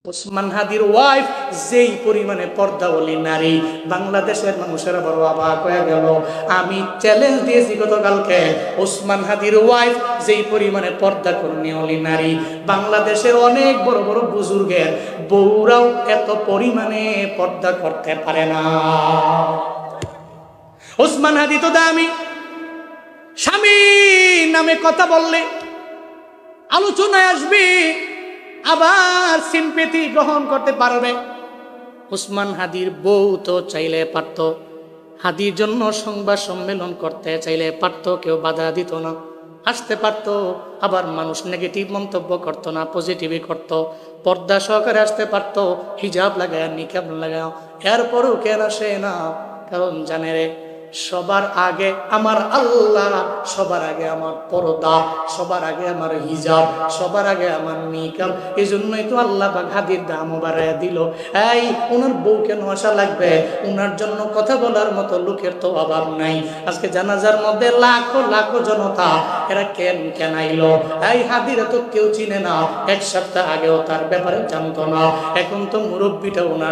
ওসমান হাদির ওয়াইফ যেই পরিমাণে পর্দাওয়ালী নারী, বাংলাদেশের মানুষেরা বড় অবাক হয়ে গেল। আমি চ্যালেঞ্জ দিয়েছি গতকালকে, ওসমান হাদির ওয়াইফ যেই পরিমাণে পর্দা কর্মীওয়ালী নারী, বাংলাদেশের অনেক বড় বড় বুজুর্গের বউরাও এত পরিমাণে পর্দা করতে পারে না। ওসমান হাদি তো দামি, স্বামী নামে কথা বললে আলোচনায় আসবে, আবার সিম্পেথি গ্রহণ করতে পারবে। ওসমান হাদির বউ তো চাইলে পারত, হাদির জন্য সংবাদ সম্মেলন করতে চাইলে পারত, কেউ বাধা দিত না, আসতে পারত। আবার মানুষ নেগেটিভ মন্তব্য করত না, পজিটিভই করত। পর্দা সহকারে আসতে পারত, হিজাব লাগায়, নিকাব লাগায়। এরপরও কেন আসে না? কারণ জানে রে, সবার আগে আমার আল্লাহ, সবার আগে আমার পর্দা, সবার আগে আমার হিজাব, সবার আগে আমার নিকাব। এই জন্যই তো আল্লাহ পাক হাদির দামও বাড়াইয়া দিল। এই ওনার বউ কেন আসা লাগবে? ওনার জন্য কথা বলার মতো লোকের তো অভাব নাই। আজকে জানাজার মধ্যে লাখো লাখো জনতা, এরা কেন আইলো? এই হাদিরা তো কেউ চিনে না, এক সপ্তাহ আগেও তার ব্যাপারে জানতো না। এখন তো মুরব্বিটা ওনার